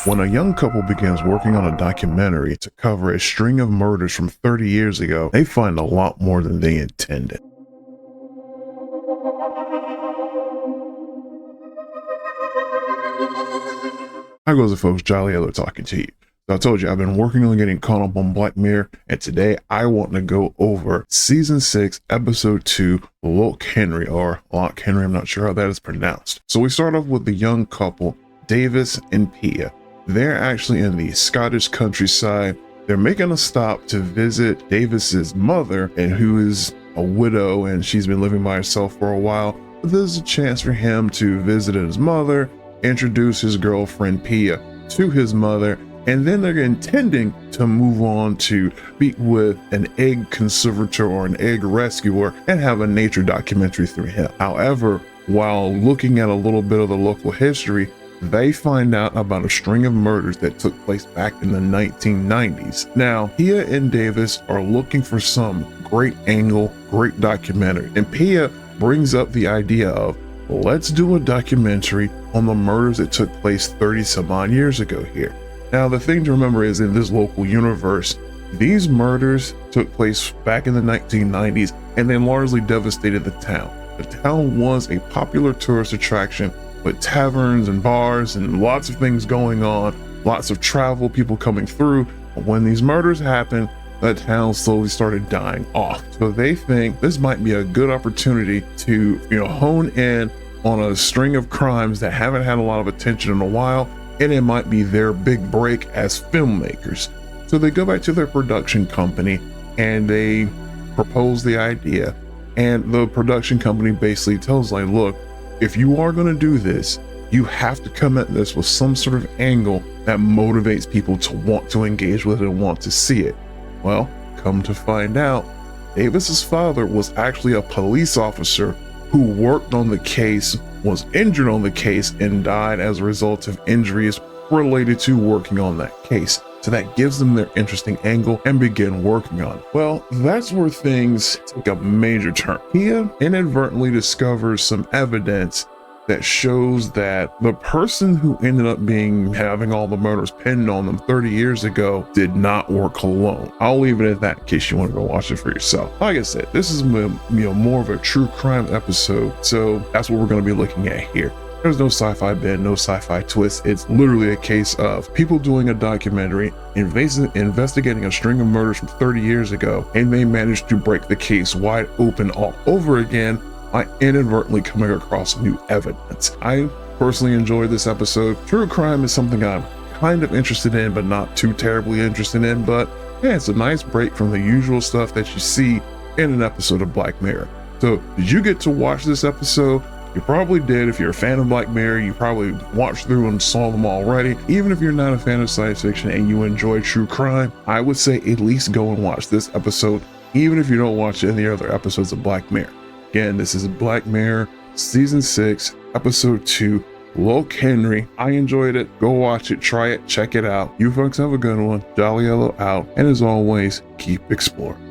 When a young couple begins working on a documentary to cover a string of murders from 30 years ago, they find a lot more than they intended. How goes it, folks? Jolly Yellow talking to you. So I told you I've been working on getting caught up on Black Mirror, and today I want to go over Season 6, Episode 2, Loch Henry, or Loch Henry, I'm not sure how that is pronounced. So we start off with the young couple, Davis and Pia. They're actually in the Scottish countryside. They're making a stop to visit Davis's mother, and who is a widow, and she's been living by herself for a while. But there's a chance for him to visit his mother, introduce his girlfriend Pia to his mother, and then they're intending to move on to speak with an egg conservator or an egg rescuer and have a nature documentary through him. However, while looking at a little bit of the local history, they find out about a string of murders that took place back in the 1990s. Now, Pia and Davis are looking for some great angle, great documentary, and Pia brings up the idea of, let's do a documentary on the murders that took place 30 some odd years ago here. Now, the thing to remember is, in this local universe, these murders took place back in the 1990s and they largely devastated the town. The town was a popular tourist attraction with taverns and bars and lots of things going on, lots of travel, people coming through. But when these murders happened, the town slowly started dying off. So they think this might be a good opportunity to, hone in on a string of crimes that haven't had a lot of attention in a while, and it might be their big break as filmmakers. So they go back to their production company and they propose the idea, and the production company basically tells like, look, if you are going to do this, you have to come at this with some sort of angle that motivates people to want to engage with it and want to see it. Well, come to find out, Davis's father was actually a police officer who worked on the case, was injured on the case, and died as a result of injuries related to working on that case. So that gives them their interesting angle and begin working on it. Well, that's where things take a major turn. Pia inadvertently discovers some evidence that shows that the person who ended up having all the murders pinned on them 30 years ago did not work alone. I'll leave it at that in case you want to go watch it for yourself. Like I said, this is more of a true crime episode, so that's what we're going to be looking at here. There's no sci-fi bend, no sci-fi twist. It's literally a case of people doing a documentary, investigating a string of murders from 30 years ago, and they managed to break the case wide open all over again by inadvertently coming across new evidence. I personally enjoyed this episode. True crime is something I'm kind of interested in, but not too terribly interested in. But yeah, it's a nice break from the usual stuff that you see in an episode of Black Mirror. So did you get to watch this episode? You probably did. If you're a fan of Black Mirror, you probably watched through and saw them already. Even if you're not a fan of science fiction and you enjoy true crime, I would say at least go and watch this episode, even if you don't watch any other episodes of Black Mirror. Again, this is Black Mirror, Season 6, Episode 2, Loch Henry. I enjoyed it. Go watch it, try it, check it out. You folks have a good one. Jolly Yellow out. And as always, keep exploring.